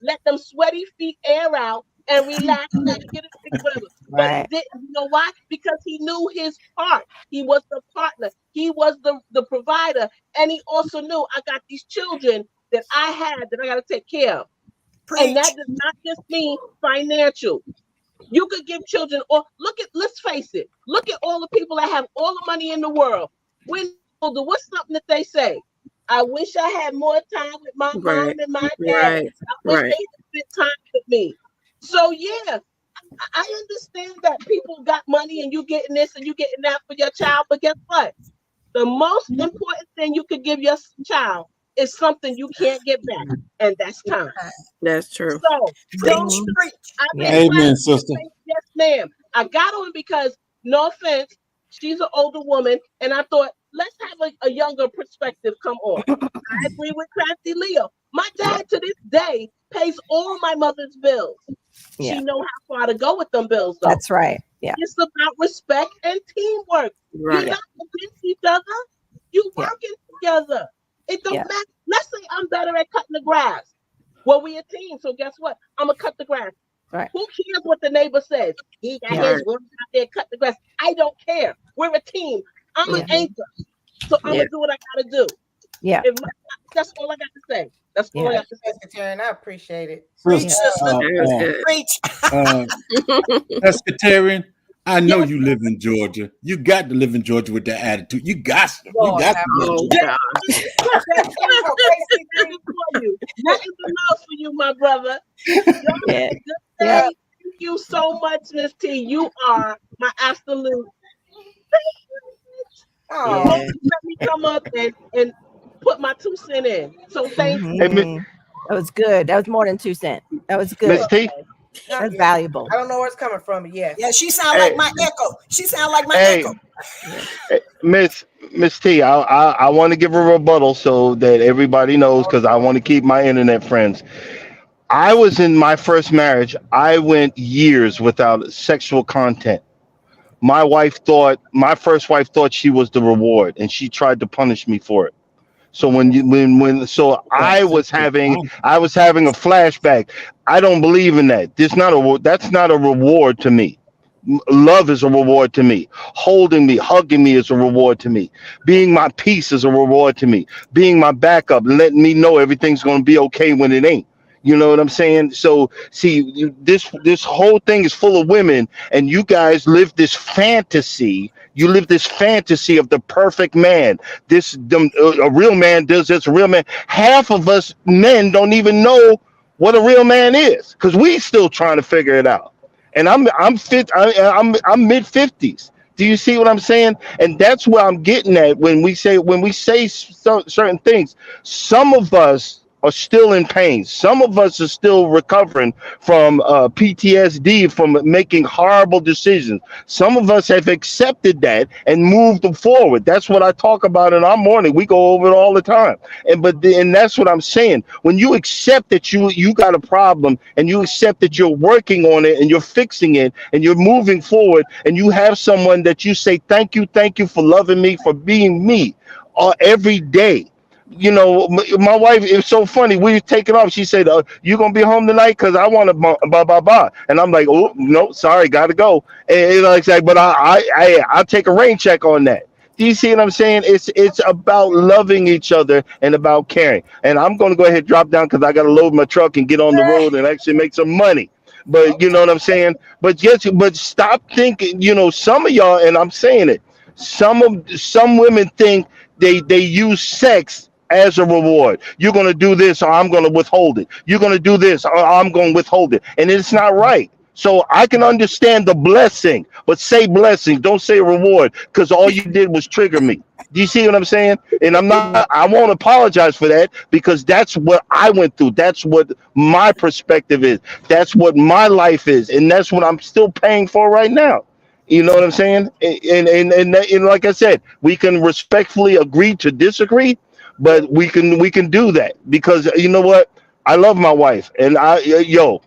let them sweaty feet air out and relax and get it fixed, whatever. Right. But you know why? Because he knew his part. He was the partner. He was the provider. And he also knew I got these children that I had that I got to take care of. And that Preach. does not just mean financial. You could give children, or let's face it, look at all the people that have all the money in the world. When older, what's something that they say? I wish I had more time with my mom Right. and my dad. Right. I wish Right. they had spent time with me. So yeah, I understand that people got money and you getting this and you getting that for your child, but guess what? The most important thing you could give your child is something you can't get back, and that's time. That's true. So don't. Preach. Preach. I've been Yeah. trying Amen, to sister. say yes, ma'am. I got on because, no offense, she's an older woman, and I thought let's have a younger perspective come on. I agree with Crafty Leo. My dad to this day pays all my mother's bills. Yeah. She know how far to go with them bills, though. That's right. Yeah. It's about respect and teamwork. You're Right. not against each other. You Yeah. working together. It don't Yeah. matter. Let's say I'm better at cutting the grass. Well, we a team, so guess what? I'm gonna cut the grass. Right. Who cares what the neighbor says? He got Right. his work out there, cut the grass. I don't care. We're a team. I'm an Yeah. anchor, so I'm Yeah. gonna do what I gotta do. Yeah. That's all I got to say. That's all I Yeah. got to say. Pastor Taryn, I appreciate it. Preach, Sister, sister. That was good. Preach. Pescatarian, I know you live in Georgia. You got to live in Georgia with that attitude. You got to. You Lord, got have to. Oh Yeah. God. Nothing for you. Nothing but love for you, my brother. Y'all have Yeah. a good day. Yeah. Thank you so much, Miss T. You are my absolute. Oh, Yeah. Let me come up and put my 2 cents in. So thank you. Hey, Mhm. That was good. That was more than 2 cents. That was good. Miss T. That's valuable. I don't know where it's coming from, but yes. Yeah, she sound Hey. like my echo. She sound like my Hey, echo. Miss T. I want to give a rebuttal so that everybody knows because I want to keep my internet friends. I was in my first marriage. I went years without sexual content. My first wife thought she was the reward, and she tried to punish me for it. So so I was having a flashback. I don't believe in that. That's not a reward to me. Love is a reward to me. Holding me, hugging me is a reward to me. Being my peace is a reward to me. Being my backup, letting me know everything's going to be okay when it ain't. You know what I'm saying? So see, this whole thing is full of women, and you guys live this fantasy. You live this fantasy of the perfect man. A real man does this. A real man. Half of us men don't even know what a real man is because we still trying to figure it out. And I'm mid 50s. Do you see what I'm saying? And that's where I'm getting at when we say certain things. Some of us are still in pain. Some of us are still recovering from PTSD from making horrible decisions. Some of us have accepted that and moved forward. That's what I talk about in our morning. We go over it all the time. And that's what I'm saying. When you accept that you got a problem and you accept that you're working on it and you're fixing it and you're moving forward and you have someone that you say thank you for loving me, for being me every day. You know, my wife, it was so funny. We were taking off. She said, you going to be home tonight? Because I want to blah, blah, blah. And I'm like, oh, no, sorry, got to go. And like, but I'll take a rain check on that. Do you see what I'm saying? It's about loving each other and about caring. And I'm going to go ahead and drop down because I got to load my truck and get on the road and actually make some money. But you know what I'm saying? But stop thinking, some of y'all, and I'm saying it, some women think they use sex as a reward. You're going to do this or I'm going to withhold it. You're going to do this or I'm going to withhold it. And it's not right. So I can understand the blessing, but say blessing, don't say reward, because all you did was trigger me. Do you see what I'm saying? And I won't apologize for that because that's what I went through. That's what my perspective is. That's what my life is. And that's what I'm still paying for right now. You know what I'm saying? And like I said, we can respectfully agree to disagree, but we can do that because you know what? I love my wife and I'll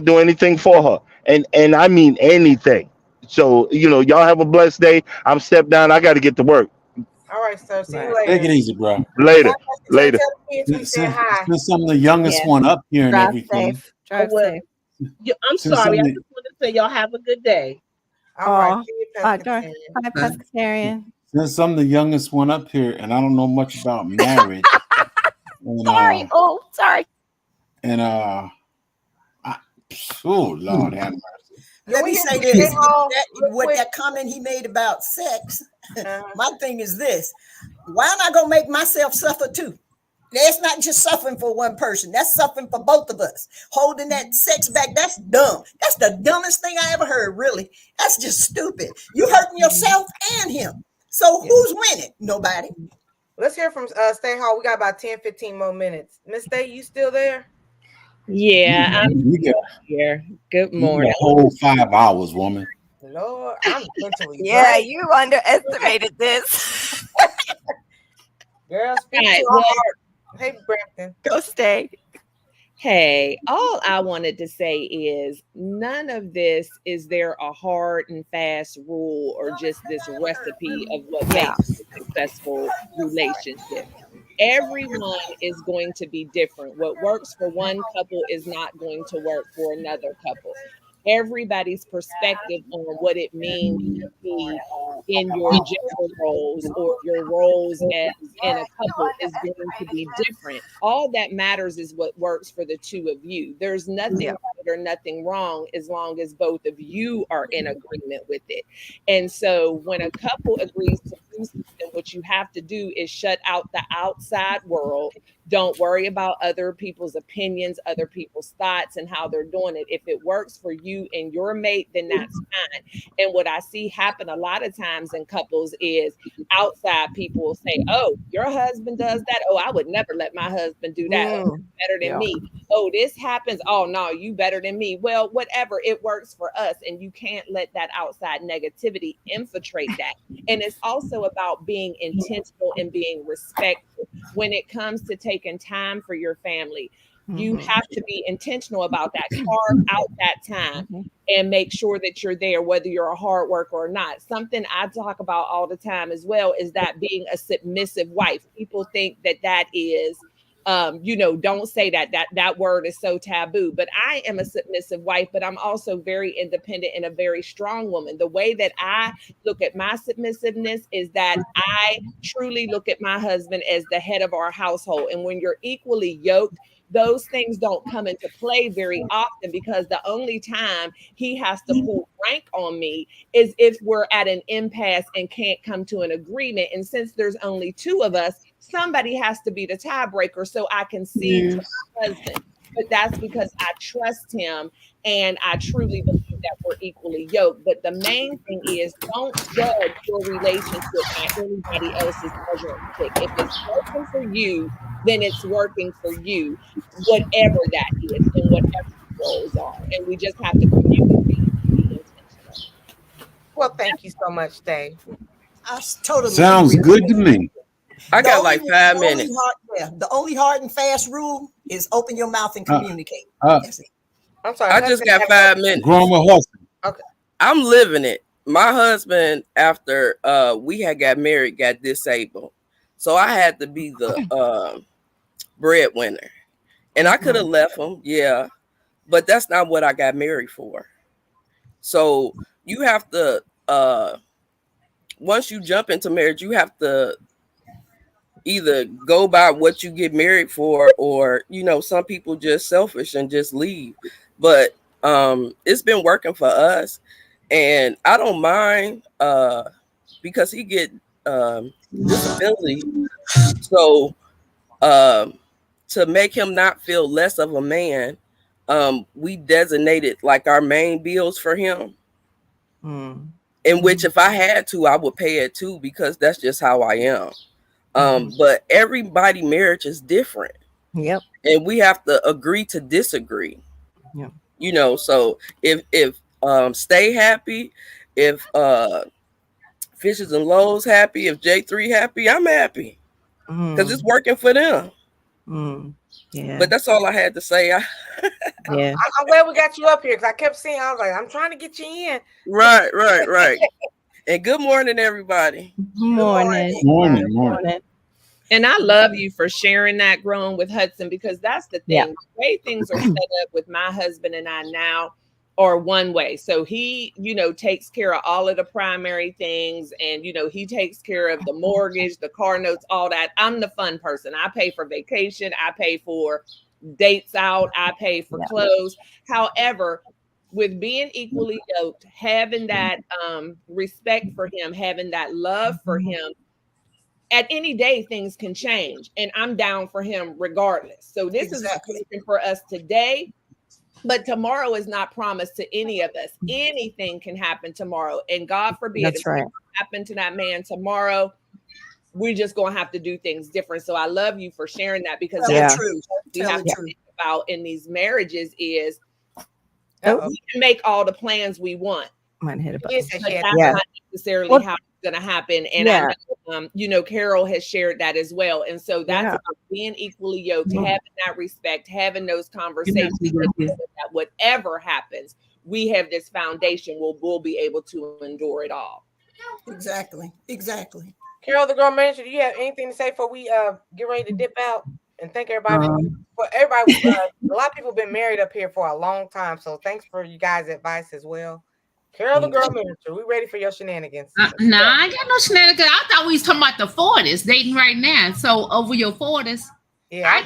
do anything for her. And I mean anything. So, y'all have a blessed day. I'm stepped down. I got to get to work. all right. right, sir. See you Right. Take later. it easy, bro. Later. Tell Later. the kids we said hi. Since I'm the youngest Yeah. one up here and Drive everything, safe. Drive well, safe. I'm since sorry. I'm I the, just want to say y'all have a good day. All right. Aw. See you, Hi, pescatarian. pescatarian. since I'm the youngest one up here, and I don't know much about marriage, and Sorry. Oh, sorry. and oh Lord have mercy. Let we me get say to this. Stae Hall real What quick? that comment he made about sex, Uh-huh. my thing is this. Why am I going to make myself suffer too? That's not just suffering for one person. That's suffering for both of us. Holding that sex back, that's dumb. That's the dumbest thing I ever heard, really. That's just stupid. You hurting yourself and him. So who's winning? Nobody. Let's hear from Stae Hall. We got about 10, 15 more minutes. Miss Stae, you still there? Yeah, I'm You get here. Good you get morning. a whole 5 hours, woman. Lord, I'm mentally Yeah, drained. you underestimated this. Girl, speak All to right, our well, heart. Hey, Brampton. Go stay. hey, all I wanted to say is none of this is there a hard and fast rule or just this recipe of what Yeah. makes a successful relationship. Everyone is going to be different. What works for one couple is not going to work for another couple. Everybody's perspective on what it means to be in your gender roles or your roles as in a couple is going to be different. All that matters is what works for the two of you. There's nothing Yeah. right or nothing wrong as long as both of you are in agreement with it. And so when a couple agrees to do something, what you have to do is shut out the outside world. Don't worry about other people's opinions, other people's thoughts, and how they're doing it. If it works for you and your mate, then that's fine. And what I see happen a lot of times in couples is outside people will say, "Oh, your husband does that. Oh, I would never let my husband do that. Oh, he's better than Yeah. me. Oh, this happens. Oh, no, you better than me." Well, whatever, it works for us. And you can't let that outside negativity infiltrate that. And it's also about being intentional and being respectful. When it comes to taking time for your family, you have to be intentional about that. Carve out that time and make sure that you're there, whether you're a hard worker or not. Something I talk about all the time as well is that being a submissive wife. People think that that is don't say that word is so taboo, but I am a submissive wife, but I'm also very independent and a very strong woman. The way that I look at my submissiveness is that I truly look at my husband as the head of our household. And when you're equally yoked, those things don't come into play very often, because the only time he has to pull rank on me is if we're at an impasse and can't come to an agreement. And since there's only two of us, somebody has to be the tiebreaker so I can see to my husband. But that's because I trust him and I truly believe that we're equally yoked. But the main thing is, don't judge your relationship by anybody else's measuring stick. If it's working for you, then it's working for you, whatever that is and whatever the roles are. And we just have to communicate and be intentional. Well, thank you so much, Stae. I totally Sounds agree. good to me. I The got only- like 5 the only minutes. the only hard and fast rule is open your mouth and communicate. That's it. I'm sorry. I just got 5 minutes. Growing with hustle. I'm living it. My husband, after we had got married, got disabled. So I had to be the breadwinner. And I could have left him, yeah. But that's not what I got married for. So you have to once you jump into marriage, you have to either go by what you get married for, or some people just selfish and just leave. But it's been working for us, and I don't mind because he get disability. So to make him not feel less of a man, we designated like our main bills for him. In which, if I had to, I would pay it too, because that's just how I am. But everybody marriage is different. Yep. And we have to agree to disagree. Yeah. So if Stay happy, if Fishes and Lowe's happy, if J3 happy, I'm happy. Because it's working for them. Yeah. But that's all I had to say. Yeah. I'm glad we got you up here, because I kept seeing, I was like, I'm trying to get you in. Right. And good morning, everybody. Morning. Morning. And I love you for sharing that, growing with Hudson, because that's the thing. Yeah. The way things are set up with my husband and I now are one way. So he, takes care of all of the primary things, and, he takes care of the mortgage, the car notes, all that. I'm the fun person. I pay for vacation. I pay for dates out. I pay for clothes. However, with being equally yoked, having that respect for him, having that love for him, at any day things can change, and I'm down for him regardless. So this is working for us today, but tomorrow is not promised to any of us. Anything can happen tomorrow, and God forbid That's right. happen to that man tomorrow. We're just gonna have to do things different. So I love you for sharing that, because that's what we have to think about in these marriages is we can make all the plans we want. Might hit a But button. that's not necessarily how it's going to happen. And I know, Carol has shared that as well. And so that's about being equally yoked, having that respect, having those conversations, that whatever happens, we have this foundation where we'll be able to endure it all. Exactly. Carol, the girl manager, do you have anything to say before we get ready to dip out? And thank everybody. A lot of people have been married up here for a long time, so thanks for you guys' advice as well. Carol, the girl manager, we ready for your shenanigans? Nah, I ain't got no shenanigans. I thought we was talking about the 40s, dating right now. So over your 40s, I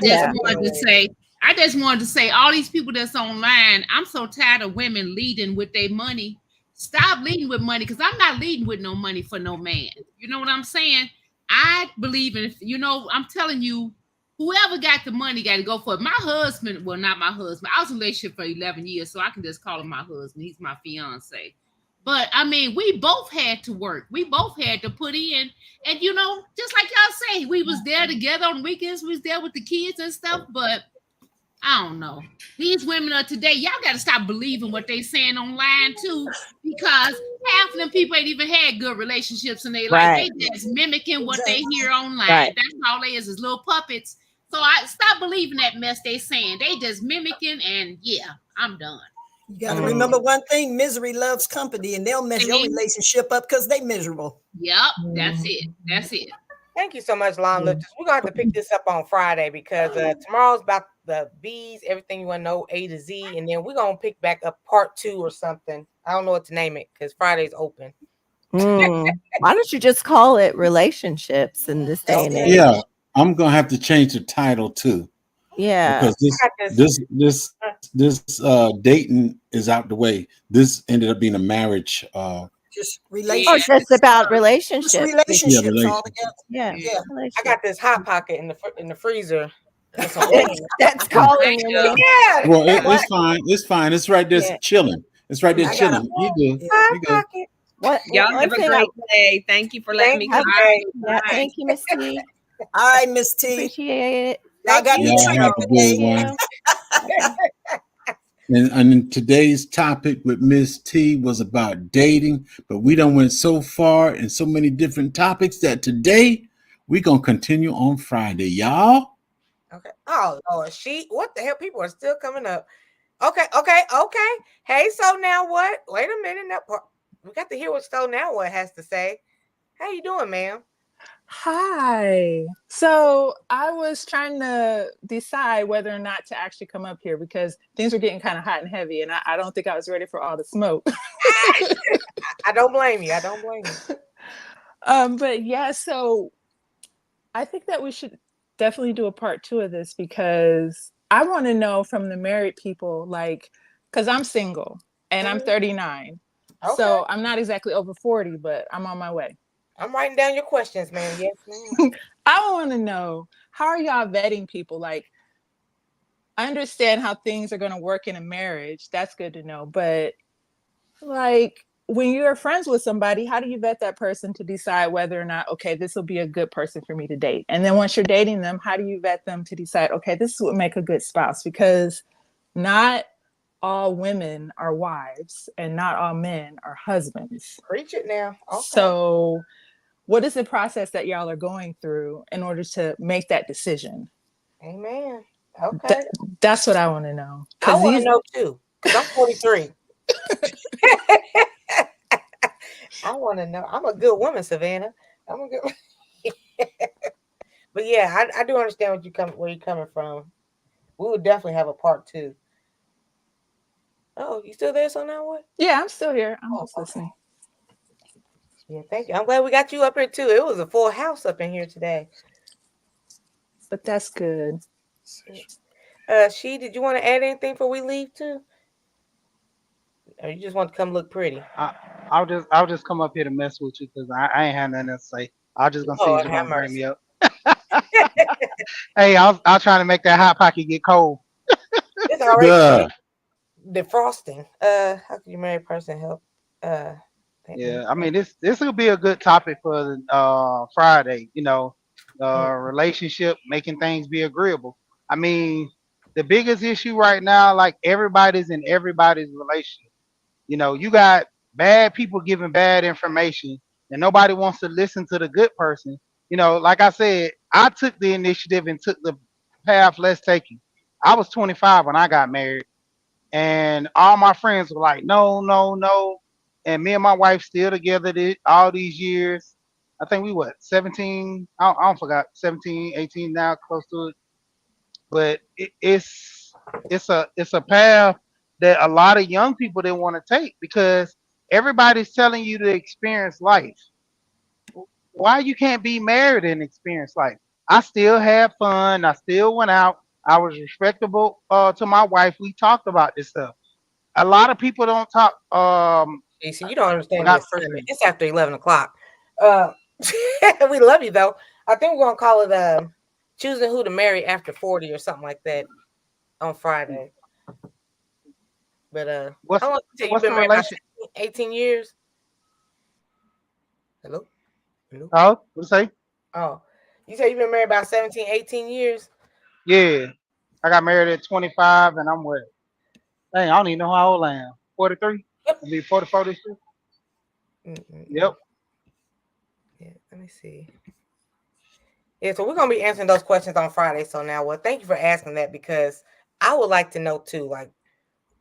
just wanted to say, all these people that's online, I'm so tired of women leading with their money. Stop leading with money, because I'm not leading with no money for no man. You know what I'm saying? I believe in, I'm telling you, whoever got the money got to go for it. My husband, well, not my husband. I was in a relationship for 11 years, so I can just call him my husband. He's my fiance. But, I mean, we both had to work. We both had to put in. And, just like y'all say, we was there together on weekends. We was there with the kids and stuff. But I don't know. These women of today, y'all got to stop believing what they saying online, too. Because half of them people ain't even had good relationships in their life. They just mimicking what they hear online. That's all they is little puppets. So I stop believing that mess they saying. They just mimicking, and I'm done. You got to remember one thing: misery loves company, and they'll mess your relationship up because they miserable. Yep, that's it. Thank you so much, Lawn Lifters. We're gonna have to pick this up on Friday, because tomorrow's about the B's, everything you want to know, A to Z, and then we're gonna pick back up part 2 or something. I don't know what to name it, because Friday's open. Why don't you just call it relationships in this day and age? Yeah. I'm gonna have to change the title too. Yeah, because this dating is out the way. This ended up being a marriage. Just relationships. Just about relationships. Just relationships all together. Yeah. I got this hot pocket in the freezer. That's calling. Well, it's fine. It's fine. It's right there chilling. It's right there chilling. You good. What? Y'all have a great day. Thank you for letting me come. Thank you, Miss T. All right, Miss T. Appreciate it. I got you have a good one. And today's topic with Miss T was about dating, but we done went so far in so many different topics that today we're gonna continue on Friday, y'all. Okay. Oh, what the hell? People are still coming up. Okay. Hey, so now what? Wait a minute. We got to hear what So Now What has to say. How you doing, ma'am? Hi. So I was trying to decide whether or not to actually come up here, because things were getting kind of hot and heavy, and I don't think I was ready for all the smoke. I don't blame you. But so I think that we should definitely do a part 2 of this, because I want to know from the married people, because I'm single and I'm 39. Okay. So I'm not exactly over 40, but I'm on my way. I'm writing down your questions, man. Yes, ma'am. I want to know, how are y'all vetting people? I understand how things are going to work in a marriage. That's good to know. But when you're friends with somebody, how do you vet that person to decide whether or not, okay, this will be a good person for me to date? And then once you're dating them, how do you vet them to decide, okay, this would make a good spouse? Because not all women are wives and not all men are husbands. Preach it now. Okay. So what is the process that y'all are going through in order to make that decision? Amen. Okay. That's what I want to know. I want to know too, because I'm 43. I want to know. I'm a good woman, Savannah. I'm a good. But yeah, I do understand where you're coming from. We would definitely have a part 2. Oh, you still there? So now what? Yeah, I'm still here. I'm just listening. Yeah, thank you. I'm glad we got you up here too. It was a full house up in here today. But that's good. Did you want to add anything before we leave too? Or you just want to come look pretty? I'll just come up here to mess with you because I ain't had nothing to say. I was just gonna see Oh, if you're have gonna bring mercy. me up. Hey, I was trying to make that hot pocket get cold. It's already Duh. defrosting. How can you married person help? Yeah, I mean this will be a good topic for Friday. You know, relationship making things be agreeable. I mean, the biggest issue right now, like everybody's in everybody's relationship. You know, you got bad people giving bad information, and nobody wants to listen to the good person. You know, like I said, I took the initiative and took the path less taken. I was 25 when I got married, and all my friends were like, "No, no, no," and me and my wife still together all these years. I think we what 17. I don't forgot 17, 18 now, close to it. But it's a path that a lot of young people didn't want to take because everybody's telling you to experience life. Why you can't be married and experience life? I still had fun. I still went out. I was respectable to my wife. We talked about this stuff. A lot of people don't talk. Jason, you don't understand the Forgot the first assignment. name. It's after 11 o'clock. We love you though. I think we're gonna call it choosing who to marry after 40 or something like that on Friday. But how long you say you've What's been the married? About relation? 18 years. Hello? Hello? Oh, what to say? Oh, you say you've been married about 17, 18 years? Yeah, I got married at 25, and I'm what? Dang, I don't even know how old I am. 43. I'll be 44 this year. Yep. Yeah, let me see. Yeah, so we're gonna be answering those questions on Friday. So now, well, thank you for asking that because I would like to know too, like,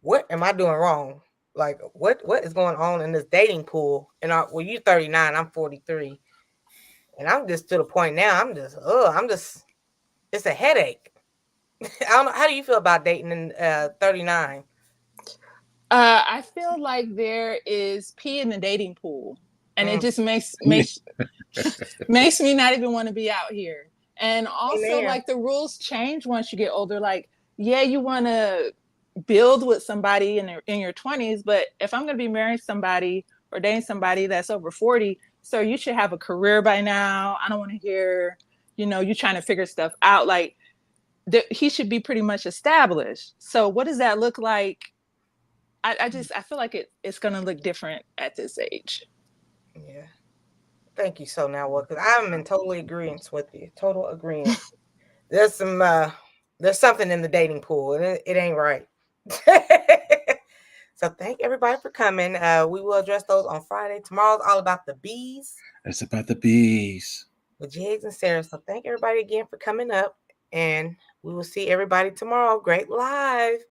what am I doing wrong? Like, what is going on in this dating pool? And well, you're 39, I'm 43, and I'm just to the point now. It's a headache. I don't know. How do you feel about dating in 39? I feel like there is pee in the dating pool, and it just makes me not even want to be out here. And also, like the rules change once you get older. Like, yeah, you want to build with somebody in your 20s, but if I'm going to be marrying somebody or dating somebody that's over 40, so you should have a career by now. I don't want to hear, you trying to figure stuff out. Like, he should be pretty much established. So what does that look like? I feel like it's going to look different at this age. Yeah. Thank you. So now what? Because I'm in total agreement with you. Total agreement. There's something in the dating pool, and it ain't right. So thank everybody for coming. We will address those on Friday. Tomorrow's all about the bees. It's about the bees. With Jigs and Sarah. So thank everybody again for coming up, and we will see everybody tomorrow. Great live.